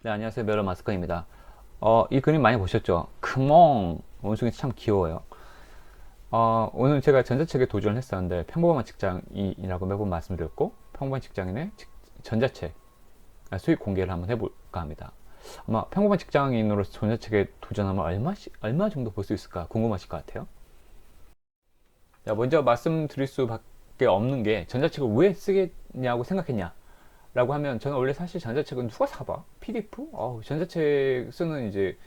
네, 안녕하세요. 메론 마스커입니다. 이 그림 많이 보셨죠? 크몽 원숭이 참 귀여워요. 오늘 제가 전자책에 도전을 했었는데 평범한 직장인이라고 매번 말씀드렸고 평범한 직장인의 전자책 수익 공개를 한번 해볼까 합니다. 아마 평범한 직장인으로서 전자책에 도전하면 얼마 정도 볼 수 있을까 궁금하실 것 같아요. 자, 먼저 말씀드릴 수밖에 없는 게 전자책을 왜 쓰겠냐고 생각했냐 라고 하면 저는 원래 사실 전자책은 누가 사봐? PDF? 전자책 쓰는 이제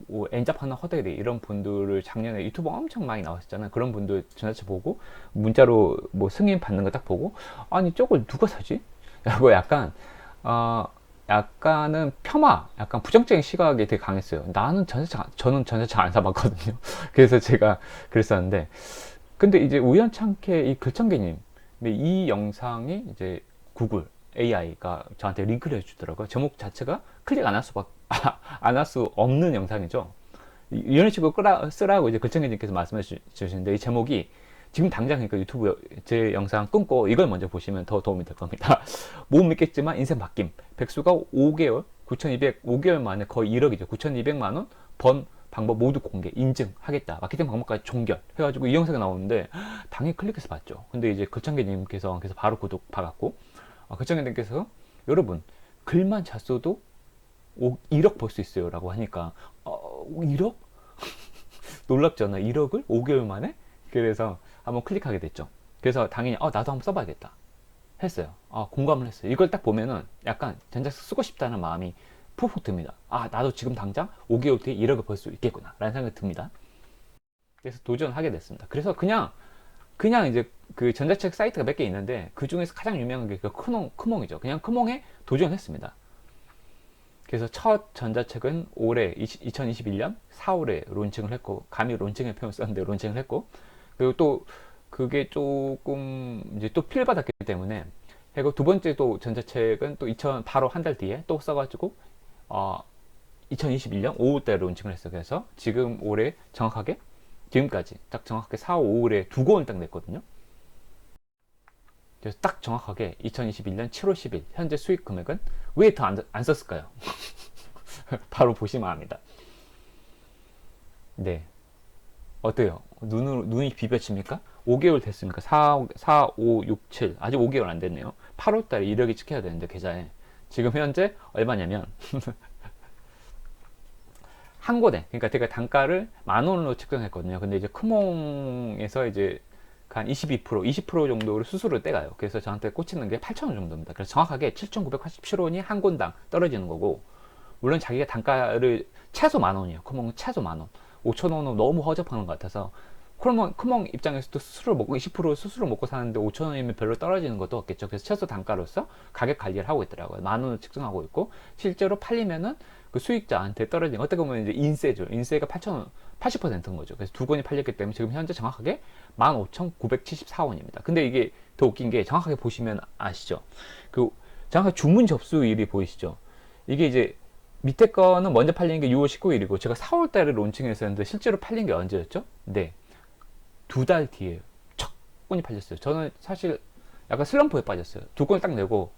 뭐 엔잡하는 허대리 이런 분들을 작년에 유튜브 엄청 많이 나왔었잖아요. 그런 분들 전자책 보고 문자로 뭐 승인 받는 거 딱 보고 아니 저걸 누가 사지? 라고 약간 약간은 폄하, 약간 부정적인 시각이 되게 강했어요. 저는 전자책 안 사봤거든요. 그래서 제가 그랬었는데 근데 이제 우연찮게 이 글청개님 이 영상이 이제 구글 AI가 저한테 링크를 해주더라고요. 제목 자체가 클릭 안 할 수 없는 영상이죠. 이런 식으로 쓰라고 이제 글청개님께서 말씀해 주시는데 이 제목이 지금 당장 그러니까 유튜브 제 영상 끊고 이걸 먼저 보시면 더 도움이 될 겁니다. 못 믿겠지만 인생 바뀜. 백수가 5개월, 9,205개월 만에 거의 1억이죠. 9,200만 원 번 방법 모두 공개, 인증하겠다. 마케팅 방법까지 종결. 해가지고 이 영상이 나오는데 당연히 클릭해서 봤죠. 근데 이제 글청개님께서 바로 구독 받았고 글청개님께서 여러분 글만 잘 써도 1억 벌 수 있어요 라고 하니까 1억? 놀랍잖아. 1억을 5개월 만에? 그래서 한번 클릭하게 됐죠. 그래서 당연히 나도 한번 써봐야겠다 했어요. 공감을 했어요. 이걸 딱 보면은 약간 전자책 쓰고 싶다는 마음이 푹푹 듭니다. 나도 지금 당장 5개월 뒤에 1억을 벌 수 있겠구나 라는 생각이 듭니다. 그래서 도전하게 됐습니다. 그래서 그냥 이제 그 전자책 사이트가 몇 개 있는데 그 중에서 가장 유명한 게 그 크몽이죠. 그냥 크몽에 도전했습니다. 그래서 첫 전자책은 올해 2021년 4월에 론칭을 했고, 감히 론칭의 표현을 썼는데 론칭을 했고, 그리고 또 그게 조금 이제 또 필받았기 때문에 그리고 두 번째 또 전자책은 또 바로 한 달 뒤에 또 써가지고 2021년 5월달에 론칭을 했어요. 그래서 지금 올해 정확하게 지금까지 딱 정확하게 4, 5월에 두 권을 딱 냈거든요. 그래서 딱 정확하게 2021년 7월 10일 현재 수익 금액은 왜 더 안 썼을까요? 바로 보시면 압니다. 네, 어때요? 눈이 비벼집니까? 5개월 됐습니까? 5, 6, 7 아직 5개월 안 됐네요. 8월달에 이력이 찍혀야 되는데 계좌에 지금 현재 얼마냐면 한 권에 그러니까 제가 단가를 10,000원으로 측정했거든요. 근데 이제 크몽에서 이제 한 20% 정도로 수수료를 떼가요. 그래서 저한테 꽂히는 게 8,000원 정도입니다. 그래서 정확하게 7,987원이 한 권당 떨어지는 거고, 물론 자기가 단가를 최소 10,000원이에요. 크몽은 최소 10,000원. 5,000원은 너무 허접한 것 같아서 크몽 입장에서도 수수료 먹고 20% 수수료 먹고 사는데 5,000원이면 별로 떨어지는 것도 없겠죠. 그래서 최소 단가로서 가격 관리를 하고 있더라고요. 10,000원을 측정하고 있고 실제로 팔리면은 그 수익자한테 떨어지는 어떻게 보면 이제 인세죠. 인세가 8,000원 80%인 거죠. 그래서 두 권이 팔렸기 때문에 지금 현재 정확하게 15,974원입니다. 근데 이게 더 웃긴 게 정확하게 보시면 아시죠? 그 정확하게 주문 접수일이 보이시죠? 이게 이제 밑에 거는 먼저 팔린 게 6월 19일이고 제가 4월 달에 론칭했었는데 실제로 팔린 게 언제였죠? 네. 2달 뒤에 척 권이 팔렸어요. 저는 사실 약간 슬럼프에 빠졌어요. 두 권을 딱 내고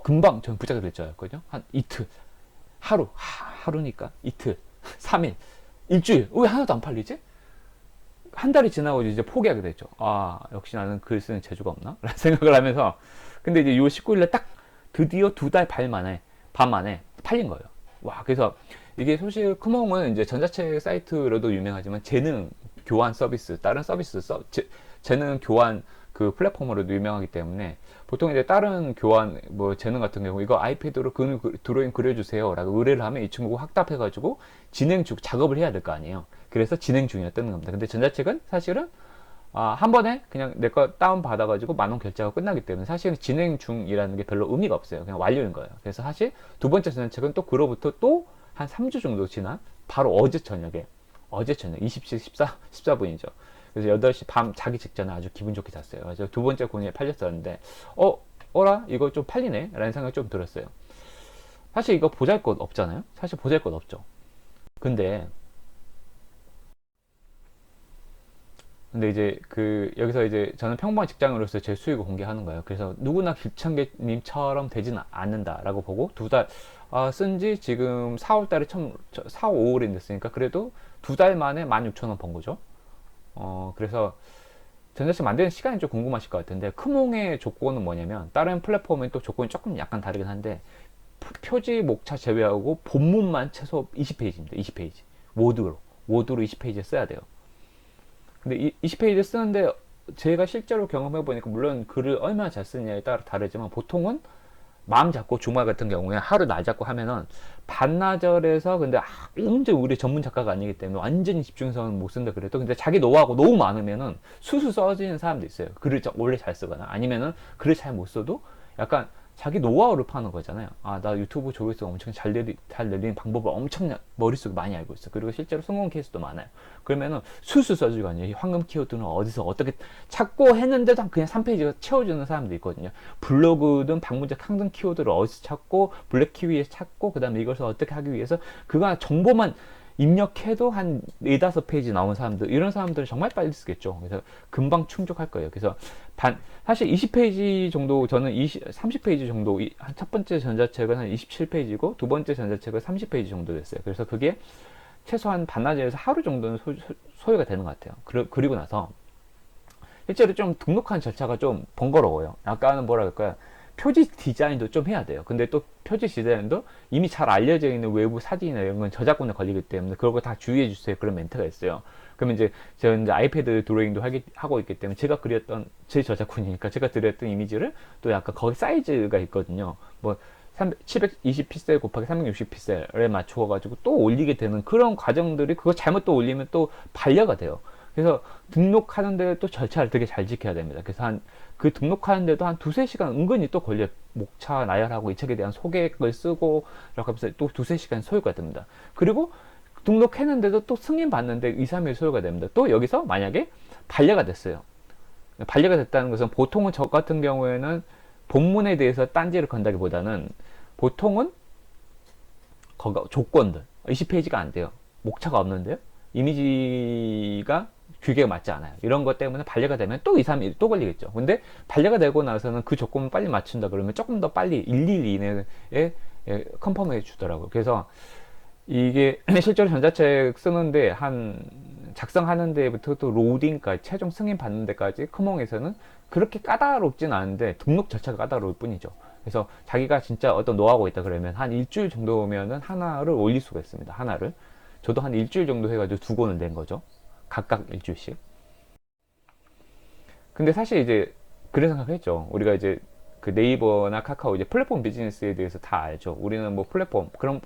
금방 저는 부자가 될 줄 알았거든요. 한 이틀, 하루니까 이틀, 3일, 일주일. 왜 하나도 안 팔리지? 한 달이 지나고 이제 포기하게 됐죠. 역시 나는 글 쓰는 재주가 없나? 라는 생각을 하면서 근데 이제 6월 19일에 딱 드디어 2달 반 만에 팔린 거예요. 와, 그래서 이게 사실 크몽은 이제 전자책 사이트로도 유명하지만 재능 교환 서비스, 다른 서비스, 재능 교환 그 플랫폼으로도 유명하기 때문에 보통 이제 다른 교환 뭐 재능 같은 경우 이거 아이패드로 드로잉 그려주세요 라고 의뢰를 하면 이 친구가 확답해가지고 진행 중 작업을 해야 될 거 아니에요. 그래서 진행 중이라 뜨는 겁니다. 근데 전자책은 사실은 한 번에 그냥 내 거 다운 받아가지고 10,000원 결제하고 끝나기 때문에 사실은 진행 중이라는 게 별로 의미가 없어요. 그냥 완료인 거예요. 그래서 사실 두 번째 전자책은 또 그로부터 또 한 3주 정도 지난 바로 어제 저녁 20시 14분이죠. 그래서 8시 밤 자기 직전에 아주 기분 좋게 잤어요. 그래서 두 번째 공연에 팔렸었는데 어라 이거 좀 팔리네 라는 생각이 좀 들었어요. 사실 이거 보잘것 없잖아요. 사실 보잘것 없죠. 근데 이제 여기서 이제 저는 평범한 직장으로서 제 수익을 공개하는 거예요. 그래서 누구나 길창계님처럼 되지는 않는다라고 보고 쓴지 지금 4월 달에 4, 5월이 됐으니까 그래도 2달 만에 16,000원 번 거죠. 그래서 전자책 만드는 시간이 좀 궁금하실 것 같은데, 크몽의 조건은 뭐냐면, 다른 플랫폼은 또 조건이 조금 약간 다르긴 한데, 표지 목차 제외하고 본문만 최소 20페이지입니다. 20페이지. 워드로 20페이지 써야 돼요. 근데 20페이지 쓰는데 제가 실제로 경험해 보니까, 물론 글을 얼마나 잘 쓰느냐에 따라 다르지만, 보통은 마음 잡고 주말 같은 경우에 하루 날 잡고 하면은 반나절에서, 근데 완전 우리 전문 작가가 아니기 때문에 완전히 집중해서는 못 쓴다 그래도, 근데 자기 노하우가 너무 많으면은 수수 써지는 사람도 있어요. 글을 원래 잘 쓰거나 아니면은 글을 잘 못 써도 약간 자기 노하우를 파는 거잖아요. 나 유튜브 조회수 엄청 잘 내리는 방법을 엄청 머릿속에 많이 알고 있어. 그리고 실제로 성공 케이스도 많아요. 그러면은 술술 써주고, 아니에요. 황금 키워드는 어디서 어떻게 찾고 했는데도 그냥 3페이지가 채워주는 사람도 있거든요. 블로그든 방문자 강등 키워드를 어디서 찾고, 블랙 키위에서 찾고, 그 다음에 이것을 어떻게 하기 위해서 그거 정보만 입력해도 한 4-5페이지 나온 사람들, 이런 사람들은 정말 빨리 쓰겠죠. 그래서 금방 충족할 거예요. 그래서 사실 20페이지 정도, 저는 30페이지 정도, 첫 번째 전자책은 한 27페이지고 두 번째 전자책은 30페이지 정도 됐어요. 그래서 그게 최소한 반나절에서 하루 정도는 소요가 되는 것 같아요. 그리고 나서 실제로 좀 등록하는 절차가 좀 번거로워요. 약간은 뭐라 할까요? 표지 디자인도 좀 해야 돼요. 근데 또 표지 디자인도 이미 잘 알려져 있는 외부 사진이나 이런 건 저작권에 걸리기 때문에 그런 거 다 주의해 주세요. 그런 멘트가 있어요. 그러면 이제 제가 이제 아이패드 드로잉도 하고 있기 때문에 제가 그렸던, 제 저작권이니까 제가 드렸던 이미지를 또 약간 거기 사이즈가 있거든요. 뭐 720픽셀 곱하기 360픽셀에 맞추어가지고 또 올리게 되는 그런 과정들이, 그거 잘못 또 올리면 또 반려가 돼요. 그래서 등록하는데 또 절차를 되게 잘 지켜야 됩니다. 그래서 그 등록하는데도 한 2-3시간 은근히 또 걸려요. 목차 나열하고 이 책에 대한 소개글 쓰고 이렇게 하면서 또 2-3시간 소요가 됩니다. 그리고 등록했는데도 또 승인 받는데 2-3일 소요가 됩니다. 또 여기서 만약에 반려가 됐어요. 반려가 됐다는 것은, 보통은 저 같은 경우에는 본문에 대해서 딴지를 건다기보다는 보통은 조건들 20페이지가 안 돼요. 목차가 없는데요. 이미지가 규격에 맞지 않아요. 이런 것 때문에 반려가 되면 또 2-3일 또 걸리겠죠. 근데 반려가 되고 나서는 그 조건을 빨리 맞춘다 그러면 조금 더 빨리 1일 이내에 컨펌해 주더라고요. 그래서 이게 실제로 전자책 쓰는데 작성하는 데부터 또 로딩까지, 최종 승인 받는 데까지 크몽에서는 그렇게 까다롭진 않은데 등록 절차가 까다로울 뿐이죠. 그래서 자기가 진짜 어떤 노하우가 있다 그러면 한 일주일 정도면은 하나를 올릴 수가 있습니다. 하나를. 저도 한 일주일 정도 해가지고 2권을 낸 거죠. 각각 일주일씩. 근데 사실 이제 그런 생각했죠. 우리가 이제 그 네이버나 카카오 이제 플랫폼 비즈니스에 대해서 다 알죠. 우리는 뭐 플랫폼, 그럼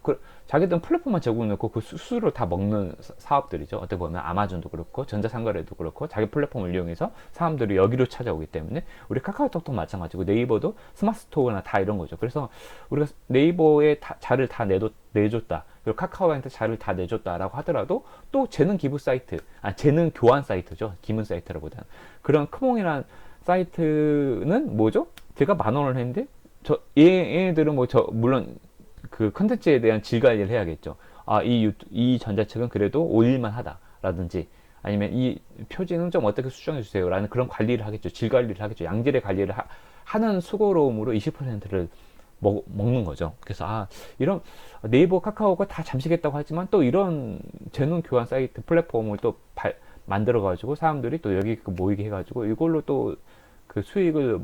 자기들은 플랫폼만 제공해놓고 그 수수료 다 먹는 사업들이죠. 어떻게 보면 아마존도 그렇고 전자상거래도 그렇고 자기 플랫폼을 이용해서 사람들이 여기로 찾아오기 때문에, 우리 카카오톡도 마찬가지고 네이버도 스마트 스토어나 다 이런 거죠. 그래서 우리가 네이버에 자를 다 내줬다. 그리고 카카오한테 자를 다 내줬다라고 하더라도 또 재능 기부 사이트, 재능 교환 사이트죠. 기문 사이트라보다는. 그런 크몽이라는 사이트는 뭐죠? 제가 10,000원을 했는데, 얘네들은 물론 그 컨텐츠에 대한 질 관리를 해야겠죠. 이 전자책은 그래도 올릴만 하다라든지, 아니면 이 표지는 좀 어떻게 수정해 주세요 라는 그런 관리를 하겠죠. 질 관리를 하겠죠. 양질의 관리를 하는 수고로움으로 20%를 먹는 거죠. 그래서 이런 네이버, 카카오가 다 잠시겠다고 하지만 또 이런 재능 교환 사이트 플랫폼을 또 만들어 가지고 사람들이 또 여기 모이게 해가지고 이걸로 또 그 수익을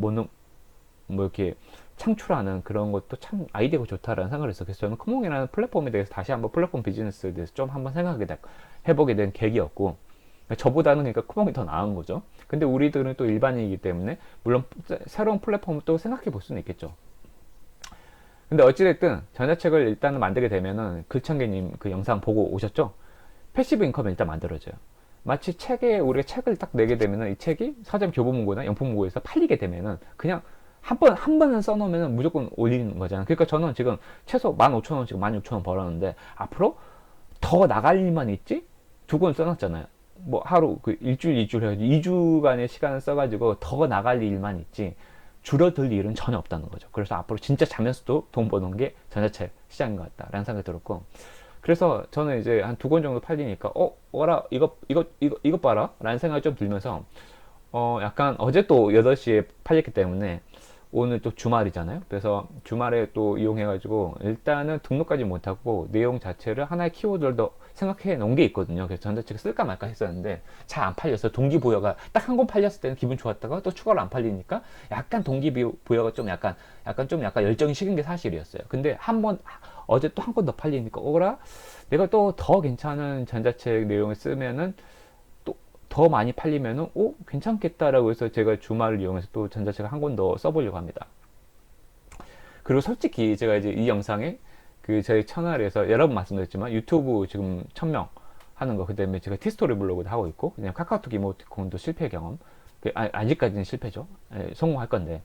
이렇게 창출하는 그런 것도 참 아이디어가 좋다라는 생각을 했어요. 그래서 저는 크몽이라는 플랫폼에 대해서 다시 한번 플랫폼 비즈니스에 대해서 좀 한번 해보게 된 계기였고, 저보다는 그러니까 크몽이 더 나은 거죠. 근데 우리들은 또 일반인이기 때문에 물론 새로운 플랫폼을 또 생각해 볼 수는 있겠죠. 근데 어찌됐든 전자책을 일단은 만들게 되면은, 글청개님 그 영상 보고 오셨죠? 패시브 인컴을 일단 만들어져요. 마치 우리가 책을 딱 내게 되면은 이 책이 서점 교보문고나 영풍문고에서 팔리게 되면은 그냥 한 번은 써놓으면 무조건 올리는 거잖아요. 그러니까 저는 지금 최소 15,000원, 지금 16,000원 벌었는데 앞으로 더 나갈 일만 있지? 2권 써놨잖아요. 뭐 하루, 일주일 해가지고 2주간의 시간을 써가지고 더 나갈 일만 있지 줄어들 일은 전혀 없다는 거죠. 그래서 앞으로 진짜 자면서도 돈 버는 게 전자책 시장인 것 같다라는 생각이 들었고, 그래서 저는 이제 한 2권 정도 팔리니까 이거 봐라 라는 생각이 좀 들면서 약간 어제 또 8시에 팔렸기 때문에 오늘 또 주말이잖아요. 그래서 주말에 또 이용해가지고 일단은 등록까지 못하고 내용 자체를 하나의 키워드를 더 생각해 놓은 게 있거든요. 그래서 전자책 쓸까 말까 했었는데 잘 안 팔렸어. 동기부여가 딱 한 권 팔렸을 때는 기분 좋았다가 또 추가로 안 팔리니까 약간 동기부여가 좀 약간 열정이 식은 게 사실이었어요. 근데 어제 또 한 권 더 팔리니까 오라 내가 또 더 괜찮은 전자책 내용을 쓰면은 더 많이 팔리면은 괜찮겠다라고 해서 제가 주말을 이용해서 또 전자책을 한 권 더 써보려고 합니다. 그리고 솔직히 제가 이제 이 영상에 그 저희 채널에서 여러 번 말씀드렸지만 유튜브 지금 1000명 하는 거, 그 다음에 제가 티스토리 블로그도 하고 있고, 그냥 카카오톡 이모티콘도 실패 경험, 아직까지는 실패죠. 성공할 건데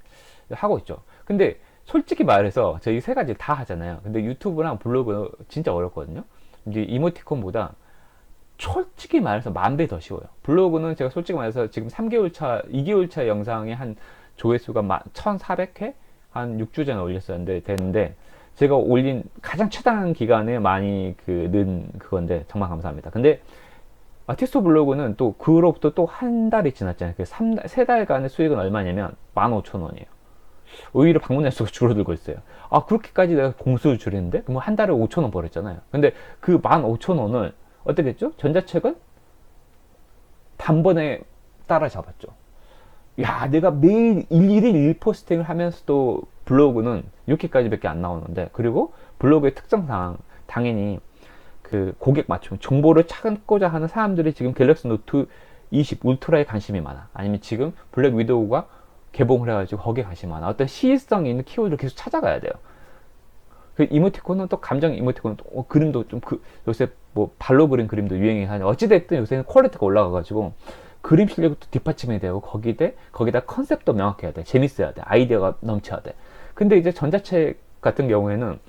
하고 있죠. 근데 솔직히 말해서 저희 세 가지 다 하잖아요. 근데 유튜브랑 블로그 진짜 어렵거든요. 이제 이모티콘보다 솔직히 말해서 10,000배 더 쉬워요. 블로그는 제가 솔직히 말해서 지금 3개월 차, 2개월 차 영상에 한 조회수가 1,400회? 한 6주 전에 올렸었는데, 됐는데, 제가 올린 가장 최단 기간에 많이 는 그건데, 정말 감사합니다. 근데, 아티스트 블로그는 또, 그로부터 또 한 달이 지났잖아요. 3달간의 수익은 얼마냐면, 15,000원이에요. 오히려 방문자 수가 줄어들고 있어요. 그렇게까지 내가 공수를 줄이는데? 그럼 한 달에 5,000원 벌었잖아요. 근데 그 15,000원을 어떻게 했죠? 전자책은 단번에 따라잡았죠. 야, 내가 매일 일일이 1포스팅을 하면서도 블로그는 6회까지밖에 안 나오는데, 그리고 블로그의 특성상 당연히 그 고객 맞춤, 정보를 찾고자 하는 사람들이 지금 갤럭시 노트 20 울트라에 관심이 많아. 아니면 지금 블랙 위도우가 개봉을 해가지고 거기에 관심이 많아. 어떤 시의성이 있는 키워드를 계속 찾아가야 돼요. 그 이모티콘은 또 감정 이모티콘은 또 그림도 좀 요새 뭐 발로 그린 그림도 유행이 하냐. 어찌됐든 요새는 퀄리티가 올라가가지고 그림 실력도 뒷받침이 되고 거기다 컨셉도 명확해야 돼. 재밌어야 돼. 아이디어가 넘쳐야 돼. 근데 이제 전자책 같은 경우에는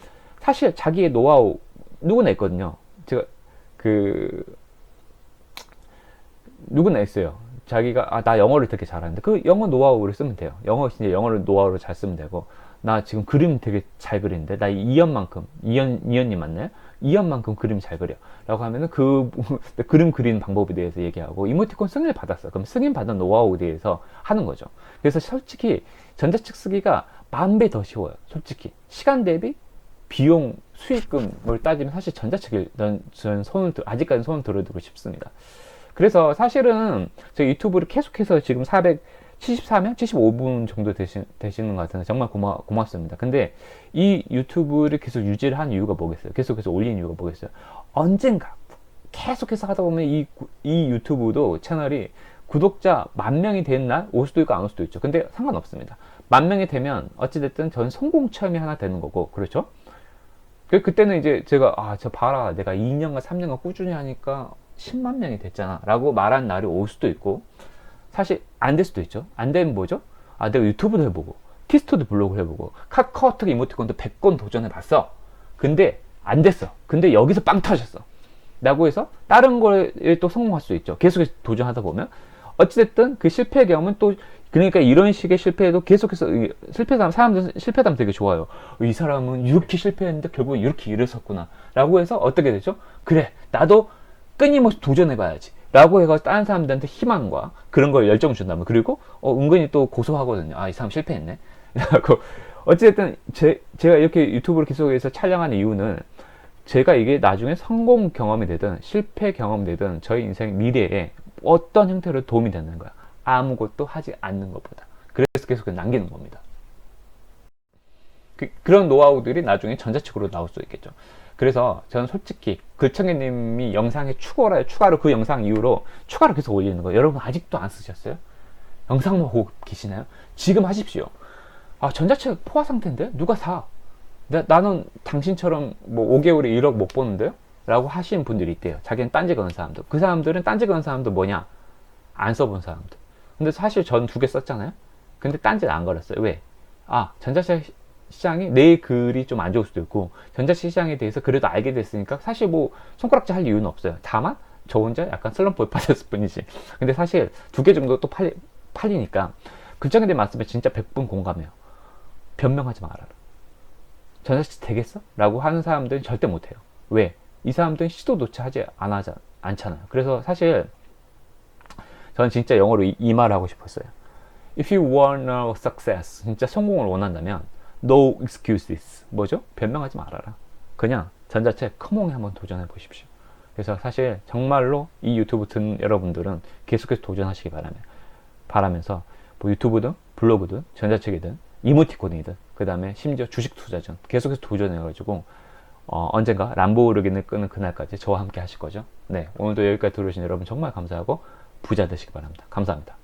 사실 자기의 노하우 누구나 있거든요. 제가 누구나 있어요. 자기가 나 영어를 되게 잘하는데 그 영어 노하우를 쓰면 돼요. 영어를 노하우를 잘 쓰면 되고, 나 지금 그림 되게 잘 그리는데 나 이현님 맞나요? 이현만큼 그림 잘 그려 라고 하면은 그림 그리는 방법에 대해서 얘기하고, 이모티콘 승인을 받았어. 그럼 승인 받은 노하우에 대해서 하는 거죠. 그래서 솔직히 전자책 쓰기가 10,000배 더 쉬워요. 솔직히 시간 대비 비용 수익금을 따지면 사실 전자책을 저는 아직까지 손을 들어두고 싶습니다. 그래서 사실은 제 유튜브를 계속해서 지금 474명? 75분 정도 되시는 것 같은데 정말 고맙습니다. 근데 이 유튜브를 계속 유지를 한 이유가 뭐겠어요? 계속해서 올린 이유가 뭐겠어요? 언젠가 계속해서 하다 보면 이 유튜브도 채널이 구독자 10,000명이 된 날 올 수도 있고 안 올 수도 있죠. 근데 상관없습니다. 10,000명이 되면 어찌됐든 전 성공 체험이 하나 되는 거고, 그렇죠? 그때는 이제 제가 저 봐라, 내가 2년간 3년간 꾸준히 하니까 10만 명이 됐잖아 라고 말한 날이 올 수도 있고, 사실 안 될 수도 있죠. 안 되면 뭐죠? 내가 유튜브도 해보고 티스토도 블로그를 해보고 카카오톡 이모티콘도 100건 도전해봤어. 근데 안 됐어. 근데 여기서 빵 터졌어 라고 해서 다른 거에 또 성공할 수 있죠. 계속해서 도전하다 보면 어찌됐든 그 실패 경험은 또, 그러니까 이런 식의 실패에도 계속해서 사람들은 실패하면 되게 좋아요. 이 사람은 이렇게 실패했는데 결국은 이렇게 일어섰구나 라고 해서 어떻게 되죠? 그래, 나도 끊임없이 도전해봐야지 라고 해서 다른 사람들한테 희망과 그런 걸 열정 준다면, 그리고 은근히 또 고소하거든요. 이 사람 실패했네 라고. 어쨌든 제가 이렇게 유튜브를 계속해서 촬영하는 이유는, 제가 이게 나중에 성공 경험이 되든 실패 경험이 되든 저희 인생 미래에 어떤 형태로 도움이 되는 거야. 아무것도 하지 않는 것보다. 그래서 계속 남기는 겁니다. 그런 노하우들이 나중에 전자책으로 나올 수 있겠죠. 그래서 저는 솔직히 글청객님이 영상에 추가로 그 영상 이후로 추가로 계속 올리는 거예요. 여러분 아직도 안 쓰셨어요? 영상만 보고 계시나요? 지금 하십시오. 전자책 포화 상태인데 누가 사? 나는 당신처럼 뭐 5개월에 1억 못 버는데요? 라고 하시는 분들이 있대요. 자기는 딴지 거는 사람들. 그 사람들은 딴지 거는 사람들 뭐냐? 안 써본 사람들. 근데 사실 전 2개 썼잖아요? 근데 딴지는 안 걸었어요. 왜? 전자책 시장이 내 글이 좀 안 좋을 수도 있고, 전자책 시장에 대해서 그래도 알게 됐으니까 사실 뭐 손가락질 할 이유는 없어요. 다만 저 혼자 약간 슬럼프에 빠졌을 뿐이지. 근데 사실 2개 정도 또 팔리니까 글청객님 말씀에 진짜 100분 공감해요. 변명하지 말아라. 전자책 되겠어? 라고 하는 사람들은 절대 못해요. 왜? 이 사람들은 시도조차 하지 않잖아요. 그래서 사실 저는 진짜 영어로 이 말을 하고 싶었어요. If you want a success, 진짜 성공을 원한다면 no excuses. 뭐죠? 변명하지 말아라. 그냥 전자책 커몽에 한번 도전해 보십시오. 그래서 사실 정말로 이 유튜브 듣는 여러분들은 계속해서 도전하시기 바라면서 뭐 유튜브든 블로그든 전자책이든 이모티콘이든 그 다음에 심지어 주식 투자전 계속해서 도전해가지고 언젠가 람보르기니 끄는 그날까지 저와 함께 하실 거죠. 네, 오늘도 여기까지 들어오신 여러분 정말 감사하고 부자 되시기 바랍니다. 감사합니다.